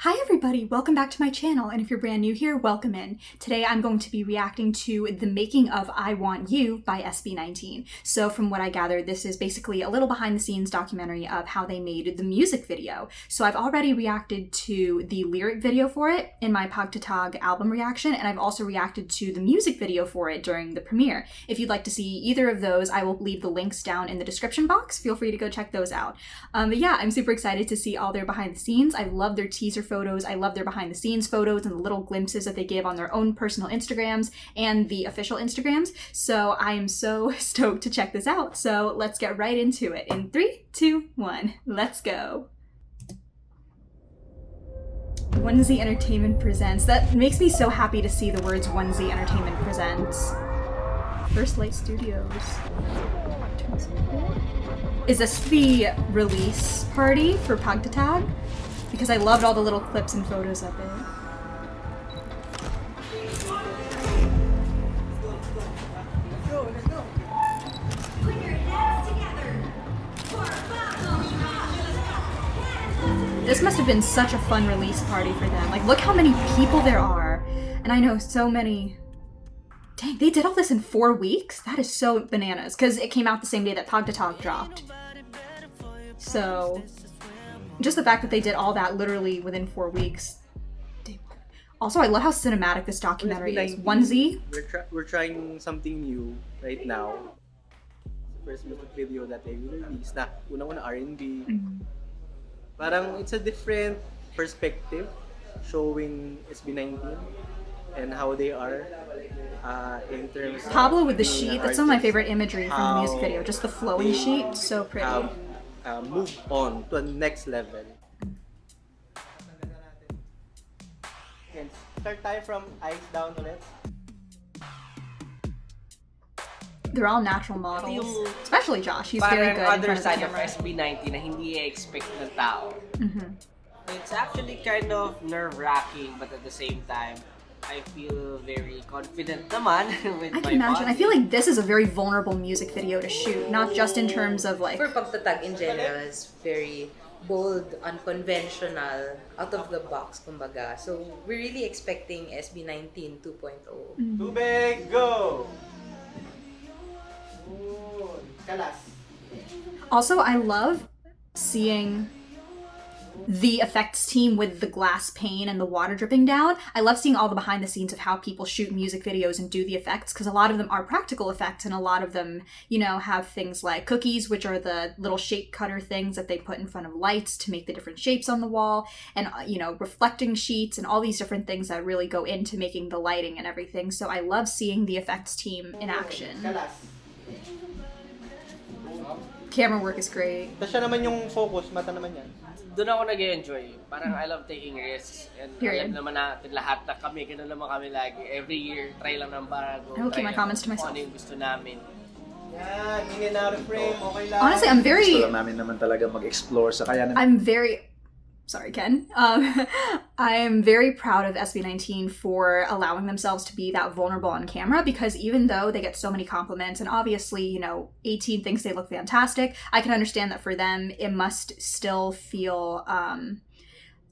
Hi everybody, welcome back to my channel, and if you're brand new here, welcome in. Today I'm going to be reacting to the making of I Want You by SB19. So from what I gathered, this is basically a little behind the scenes documentary of how they made the music video. So I've already reacted to the lyric video for it in my PAGTATAG album reaction, and I've also reacted to the music video for it during the premiere. If you'd like to see either of those, I will leave the links down in the description box. Feel free to go check those out. But yeah, I'm super excited to see all their behind the scenes. I love their teaser photos. I love their behind the scenes photos and the little glimpses that they give on their own personal Instagrams and the official Instagrams. So I am so stoked to check this out. So let's get right into it. In 3, 2, 1, let's go. Onesie Entertainment Presents. That makes me so happy to see the words Onesie Entertainment Presents. First Light Studios. Is this the release party for PAGTATAG? Because I loved all the little clips and photos of it. Put your hands together for This must have been such a fun release party for them. Like, look how many people there are. And I know so many. Dang, they did all this in 4 weeks? That is so bananas, because it came out the same day that PAGTATAG dropped. So, just the fact that they did all that literally within 4 weeks. Also, I love how cinematic this documentary is. Onesie. We're trying something new right now. First music video that they released na una-una R&B. Parang it's a different perspective showing SB19 and how they are in terms of Pablo with the sheet, that's some of my favorite imagery from the music video. Just the flowing sheet, so pretty. Move on to a next level. Okay, start tayo from eyes down ulit. They're all natural models. Especially Josh, he's very good in front of the camera. Parang other side of SB19 na hindi i-expect ng tao. It's actually kind of nerve-wracking, but at the same time, I feel very confident naman with I can imagine. I feel like this is a very vulnerable music video to shoot, not just in terms of like... For PAGTATAG in general, is very bold, unconventional, out of the box, kumbaga. So, we're really expecting SB19 2.0. Tubig, go! Kalas. Also, I love seeing the effects team with the glass pane and the water dripping down. I love seeing all the behind the scenes of how people shoot music videos and do the effects, because a lot of them are practical effects and a lot of them, you know, have things like cookies, which are the little shape cutter things that they put in front of lights to make the different shapes on the wall, and, you know, reflecting sheets and all these different things that really go into making the lighting and everything. So I love seeing the effects team in action. Camera work is great. Tapos siya naman yung focus, mata naman yan. Doon ako nag-enjoy. Parang I love taking risks. And Period. alam naman natin lahat na kami, gano'n naman kami lagi. Every year, try lang ng bago. I will keep my comments to myself. Ano yung gusto namin. Yan, hindi na reframe, okay lang. Honestly, I'm very... Gusto lang namin naman talaga mag-explore sa kaya namin. I'm very... Sorry, Ken. I'm very proud of SB19 for allowing themselves to be that vulnerable on camera, because even though they get so many compliments, and obviously, you know, 18 thinks they look fantastic, I can understand that for them, it must still feel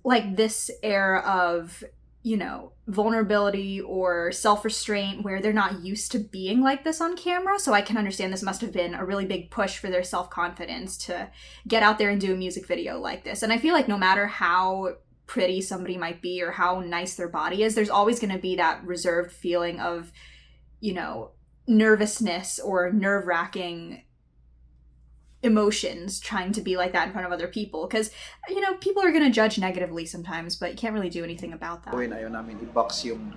like this air of, you know, vulnerability or self-restraint where they're not used to being like this on camera. So I can understand this must have been a really big push for their self-confidence to get out there and do a music video like this. And I feel like no matter how pretty somebody might be or how nice their body is, there's always going to be that reserved feeling of, you know, nervousness or nerve-wracking emotions trying to be like that in front of other people, because, you know, people are gonna judge negatively sometimes, but you can't really do anything about that. Ayaw namin i-box yung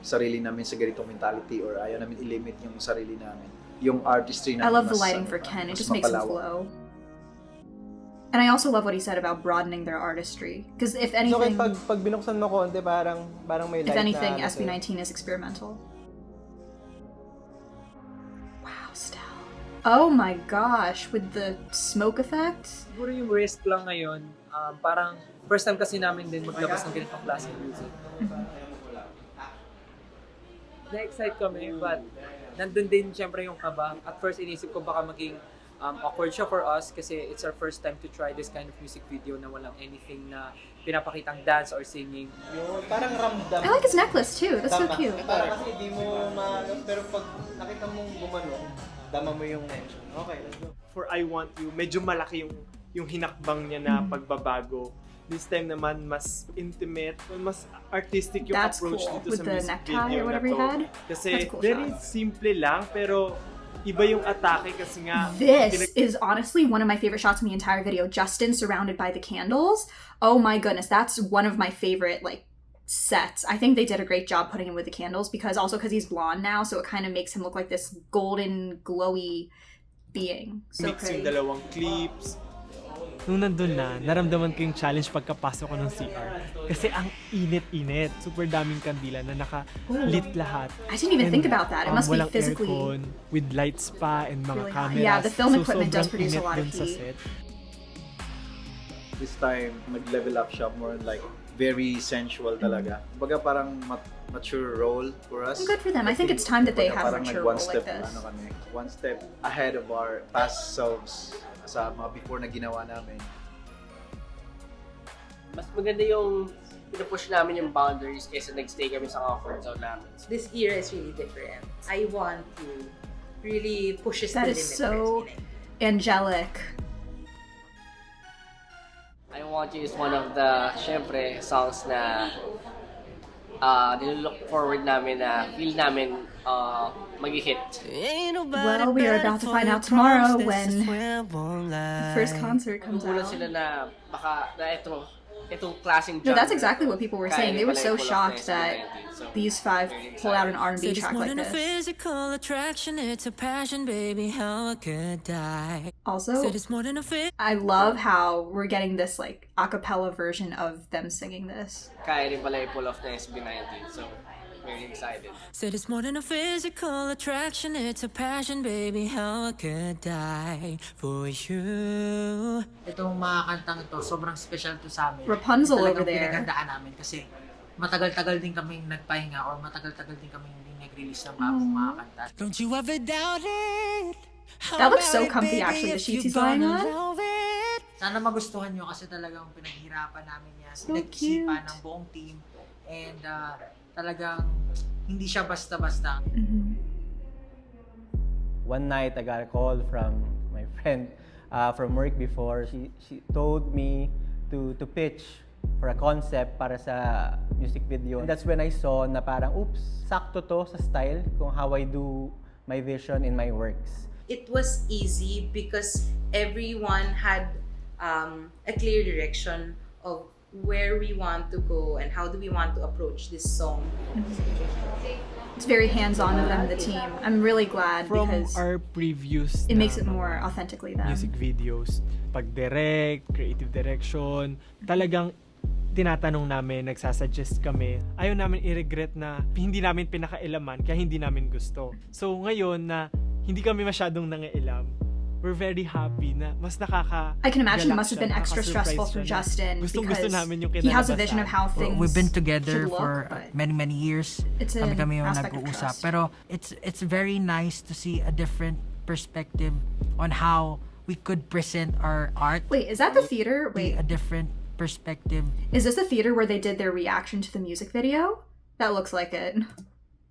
sarili namin sa ganitong mentality, or ayaw namin i-limit yung sarili namin. Yung artistry namin. I love the lighting for Ken. It just makes it flow. And I also love what he said about broadening their artistry, because if anything, so, pag binuksan mo konti, parang may light. If anything, na, SB19 is experimental. Wow, Stell. Oh my gosh, with the smoke effect? Siguro yung risk lang ngayon, parang first time kasi namin din maglabas ng ganitong klaseng music. Na-excite kami, but nandun din syempre yung kaba. At first inisip ko baka maging awkward siya for us kasi it's our first time to try this kind of music video na walang anything na pinapakitang dance or singing. Yung parang ramdam. I like his necklace too. That's so Tama. cute. Parang kasi di mo pero pag nakita mong gumano, dama mo yung tension. Okay, let's go. For I Want You, medyo malaki yung hinakbang niya na pagbabago. This time naman, mas intimate, mas artistic yung That's approach cool. dito With sa the music necktie video or whatever na he to. had. Kasi That's a cool very shot. simple lang, pero iba yung atake kasi nga... This is honestly one of my favorite shots in the entire video. Justin surrounded by the candles. Oh my goodness, that's one of my favorite sets. I think they did a great job putting him with the candles because he's blonde now, so it kind of makes him look like this golden, glowy being. So mix pretty. yung dalawang clips. Nung nandun na, naramdaman ko yung challenge pagkapasok ko ng CR. Kasi ang init-init. Super daming kandila na naka-lit lahat. I didn't even think about that. It must be walang physically aircon, with lights pa and mga really hot. cameras. Yeah, the film equipment does sobrang produce a init lot of dun sa heat. set. This time, mag-level up siya more like very sensual talaga. Kumbaga parang mature role for us. Good for them. I think it's time that they Kumbaga, have a parang mature one role step, like this. kami, one step ahead of our past selves sa mga before na ginawa namin. Mas maganda yung pinupush namin yung boundaries kaysa nagstay kami sa comfort zone namin. This year is really different. I Want You really pushes That the is limit so for SB19. angelic. I Want You is one of the, syempre, songs na nilook forward namin na feel namin mag-hit. Well, we are about to find out tomorrow when the first concert comes Nagulat out. sila na baka na itong klaseng No, that's genre. exactly what people were saying. They were so shocked that these five pulled out an R&B track like this. Physical attraction, it's a passion, baby. How I could die. Also, It's more than a fit. I love how we're getting this a cappella version of them singing this. Kaya rin pala i-pull off na SB19. So, very excited. Said it's more than a physical attraction, it's a passion, baby. How I could die for you. Itong mga kantang ito, sobrang special to sa amin. Rapunzel over Talagang there. pinaghandaan namin kasi matagal-tagal din kaming nagpahinga or matagal-tagal din kaming hindi nag-release ng bagong mga kanta. Don't you ever doubt it. That looks so comfy actually, the sheets he's lying on. Sana magustuhan nyo kasi talagang pinaghirapan namin yan. So Pinag-isipan cute. ng buong team. And talagang hindi siya basta-basta. One night, I got a call from my friend from work before. She told me to pitch for a concept para sa music video. That's when I saw na parang, oops, sakto to sa style kung how I do my vision in my works. It was easy because everyone had a clear direction of where we want to go and how do we want to approach this song. It's very hands-on with them, the team. I'm really glad From because our previous it makes na it more authentically them. music videos, pag-direct, creative direction, talagang tinatanong namin, nagsasuggest kami. Ayaw namin i-regret na hindi namin pinakailaman kaya hindi namin gusto. So ngayon na hindi kami masyadong nangailam, we're very happy na mas I can imagine it must have been extra stressful for Justin Gustong-gusto because namin yung he has a kinalabasan. vision of how things We've been together should look, for but many years. it's an Kami yung aspect of nag-uusap. trust. Pero it's very nice to see a different perspective on how we could present our art. Wait, is that the theater? Wait, A different perspective. is this the theater where they did their reaction to the music video? That looks like it.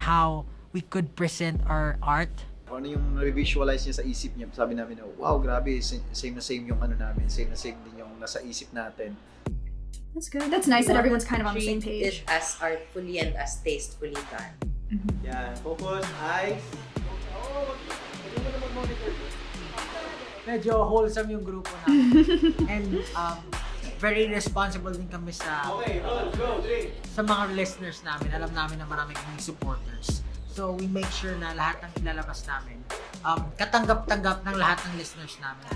How we could present our art. Kung ano yung na-visualize niya sa isip niya, sabi namin, wow, grabe, same na same yung ano namin, same na same din yung nasa isip natin. That's good. That's nice that everyone's kind of on the same Treat page. it as artfully and as tastefully done. Yan, focus, eyes. Medyo wholesome yung grupo namin. And very responsible din kami sa sa mga listeners namin. Alam namin na marami kaming supporters. So we make sure na lahat ng ilalabas namin katanggap-tanggap ng lahat ng listeners namin.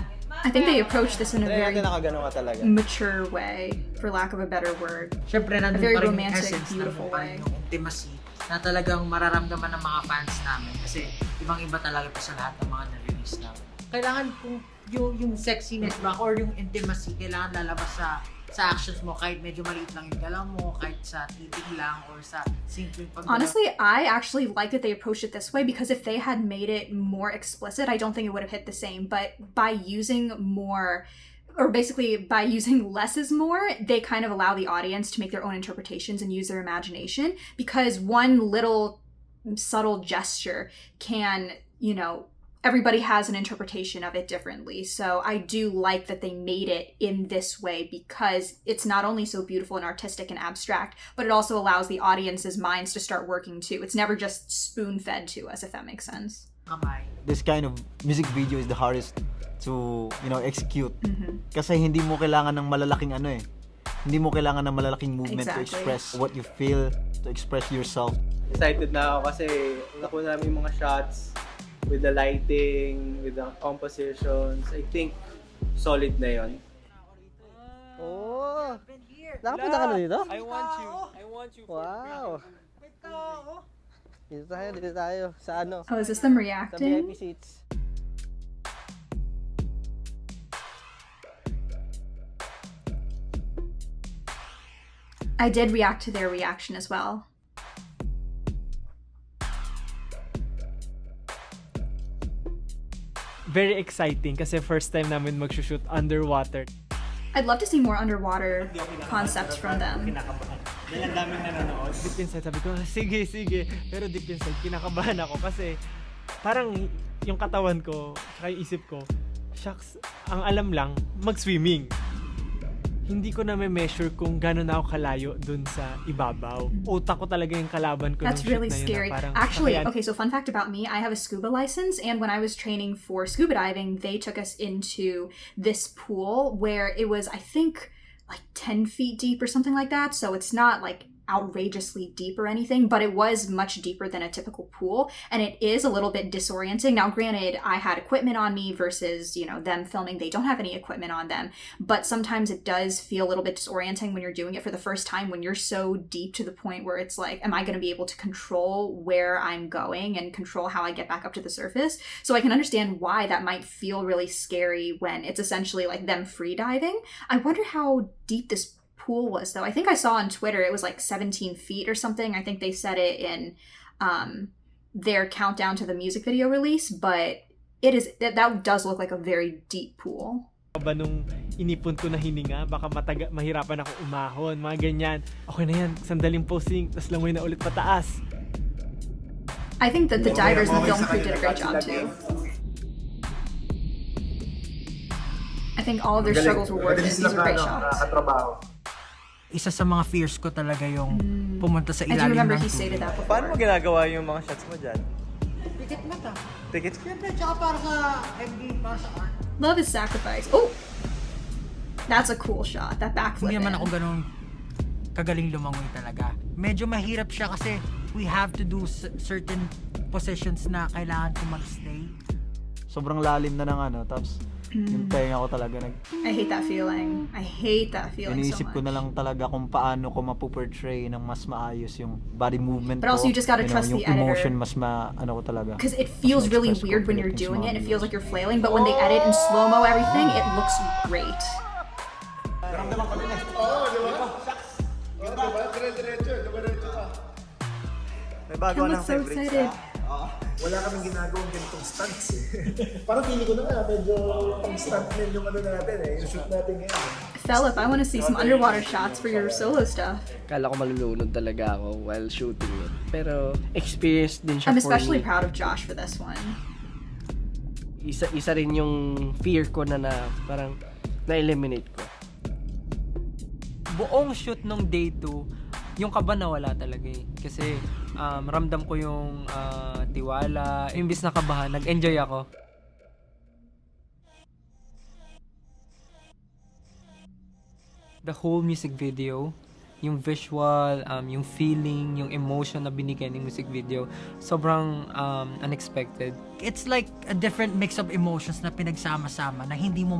I think they approach this in a very nakagano ka talaga. mature way, for lack of a better word. Siyempre, nandun very pa rin yung romantic, essence, beautiful nandun pa rin way. yung intimacy na talagang mararamdaman ng mga fans namin kasi ibang-iba talaga ito sa lahat ng mga na-release namin. Kailangan kung yung sexiness ba or yung intimacy kailangan lalabas sa sa actions mo, kahit medyo maliit lang yung galaw mo, kahit sa titig lang or sa simpleng pag. Honestly, I actually like that they approached it this way, because if they had made it more explicit, I don't think it would have hit the same. But by using more, or basically by using less is more, they kind of allow the audience to make their own interpretations and use their imagination, because one little subtle gesture can, everybody has an interpretation of it differently. So I do like that they made it in this way, because it's not only so beautiful and artistic and abstract, but it also allows the audience's minds to start working too. It's never just spoon-fed to us, if that makes sense. This kind of music video is the hardest to, execute. Kasi hindi mo kailangan ng malalaking hindi mo kailangan ng malalaking movement to express what you feel, to express yourself. Excited na ako kasi nakuha namin yung mga shots with the lighting, with the compositions. I think solid na yun. Oh! Nakapunta ka na dito? I want you. Wow! Dito tayo. Sa ano? Oh, is this them Sa reacting? VIP seats. I did react to their reaction as well. Very exciting kasi first time namin mag-shoot underwater. I'd love to see more underwater concepts from them. Dahil ang daming nanonood. Deep inside, sabi ko, sige. Pero deep inside, kinakabahan ako kasi parang yung katawan ko, saka yung isip ko, shucks, ang alam lang, mag-swimming. Hindi ko na measure kung gano'n ako kalayo dun sa ibabaw. Utak ko talaga yung kalaban ko. That's really scary. Actually, okay, so fun fact about me, I have a scuba license, and when I was training for scuba diving, they took us into this pool where it was, I think, like 10 feet deep or something like that. So it's not like outrageously deep or anything, but it was much deeper than a typical pool, and it is a little bit disorienting. Now granted, I had equipment on me versus them filming, they don't have any equipment on them, but sometimes it does feel a little bit disorienting when you're doing it for the first time, when you're so deep to the point where it's like, am I going to be able to control where I'm going and control how I get back up to the surface? So I can understand why that might feel really scary when it's essentially like them free diving. I wonder how deep this pool was, though. I think I saw on Twitter it was like 17 feet or something. I think they said it in their countdown to the music video release, but that does look like a very deep pool. Ba nung inipon ko na hininga, baka mahirapan ako umahon, mga ganyan. Okay na yan, sandaling posing, tas langoy na ulit pataas. I think that the divers in the film crew did a great job too. I think all of their struggles were worth it. These are great shots. Isa sa mga fears ko talaga yung pumunta sa I do ilalim remember ng he stated that before. Paano mo ginagawa yung mga shots mo dyan? Ticket mata. Ticket? Siyempre, tsaka para sa MD, para sa art. Love is sacrifice. Oh! That's a cool shot. That backflip. Hindi naman ako ganun kagaling lumangoy talaga. Medyo mahirap siya kasi we have to do certain positions na kailangan ko mag-stay. Sobrang lalim na ng tapos yung tenga ko talaga I hate that feeling. I hate that feeling so iniisip much. ko na lang talaga kung paano ko mapuportray ng mas maayos yung body movement But also you just gotta trust yung the editor. emotion mas ko talaga. Because it feels really weird when you're doing it. It feels like you're flailing, but when they edit in slow-mo everything, it looks great. May bago I ng look so favorite excited. Wala kaming ginagawang ganitong stunts Parang feeling ko na nga, medyo pang-stunt din yung natin yung shoot natin ngayon. Philip, I want to see some underwater shots for your solo stuff. Kala ko malulunod talaga ako while shooting it. Pero experience din siya I'm for me. especially proud of Josh for this one. Isa rin yung fear ko na parang na-eliminate ko. Buong shoot nung day 2, yung kaba nawala talaga eh. Kasi ramdam ko yung tiwala. Imbis na kabahan, nag-enjoy ako. The whole music video, yung visual, yung feeling, yung emotion na binigay ng music video, sobrang unexpected. It's like a different mix of emotions na pinagsama-sama na hindi mo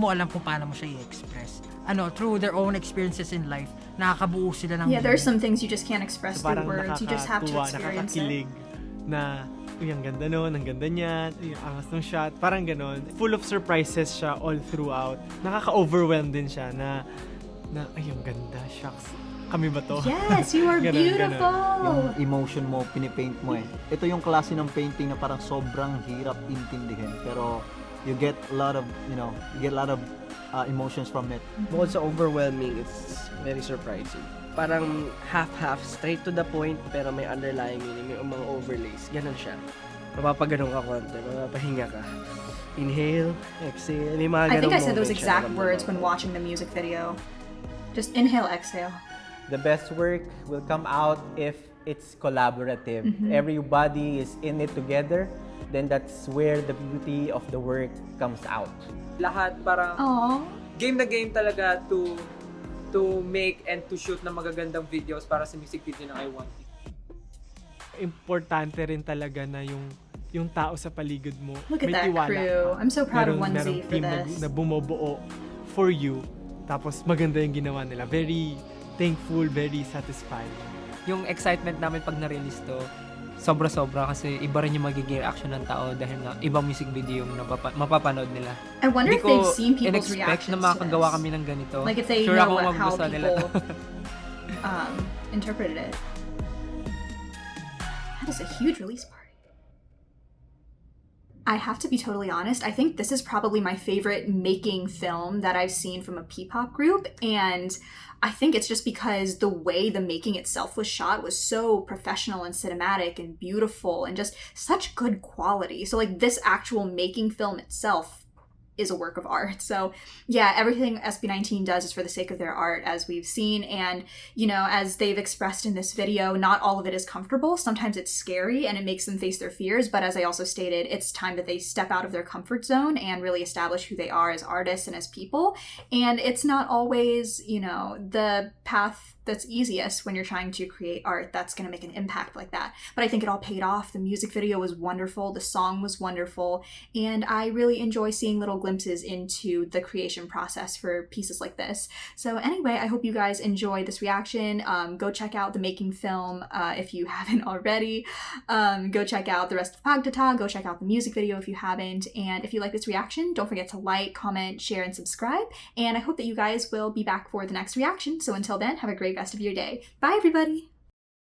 alam kung paano mo siya i-express. Through their own experiences in life, nakakabuo sila ng Yeah, there's some things you just can't express through words. You just have to experience it. Na, ang ganda nun, ang ganda niyan, yung angas ng shot, parang ganon. Full of surprises siya all throughout. Nakaka-overwhelm din siya na na, ay, ang ganda, shucks. Kami ba to? Yes, you are beautiful! Yung emotion mo, pinipaint mo eh. Ito yung klase ng painting na parang sobrang hirap intindihin. Pero you get a lot of, emotions from it. Bukod sa overwhelming, it's very surprising. Parang half-half, straight to the point, pero may underlying meaning, may mga overlays. Ganon siya. Mapapaganong ka konti, mapapahinga ka. Inhale, exhale, may mga I think I ganong said those moments exact siya, words when watching the music video. Just inhale, exhale. The best work will come out if it's collaborative. Mhm. Everybody is in it together, then that's where the beauty of the work comes out. Lahat parang Aww. game na game talaga to make and to shoot ng magagandang videos para sa music video ng I Want You. Importante rin talaga na yung tao sa paligid mo, Look at may that tiwala crew. ka. I'm so proud of Merong 1Z for team this. na bumubuo for you, tapos maganda yung ginawa nila. Very thankful, very satisfied. Yung excitement namin pag na-release to, sobra-sobra kasi iba rin yung magiging reaction ng tao dahil nga ibang music video yung mapapanood nila. I wonder if they've seen people's in-expect reactions na makakagawa kami ng ganito. Like if they sure know ako how magugustuhan nila to. people interpreted it. That is a huge release party. I have to be totally honest, I think this is probably my favorite making film that I've seen from a P-pop group, and I think it's just because the way the making itself was shot was so professional and cinematic and beautiful and just such good quality. So like this actual making film itself is a work of art. So yeah, everything SB19 does is for the sake of their art, as we've seen. And, you know, as they've expressed in this video, not all of it is comfortable. Sometimes it's scary and it makes them face their fears. But as I also stated, it's time that they step out of their comfort zone and really establish who they are as artists and as people. And it's not always, you know, the path that's easiest when you're trying to create art that's going to make an impact like that. But I think it all paid off. The music video was wonderful. The song was wonderful. And I really enjoy seeing little glimpses into the creation process for pieces like this. So anyway, I hope you guys enjoy this reaction. Go check out the making film if you haven't already. Go check out the rest of PAGTATAG. Go check out the music video if you haven't. And if you like this reaction, don't forget to like, comment, share, and subscribe. And I hope that you guys will be back for the next reaction. So until then, have a great rest of your day. Bye, everybody!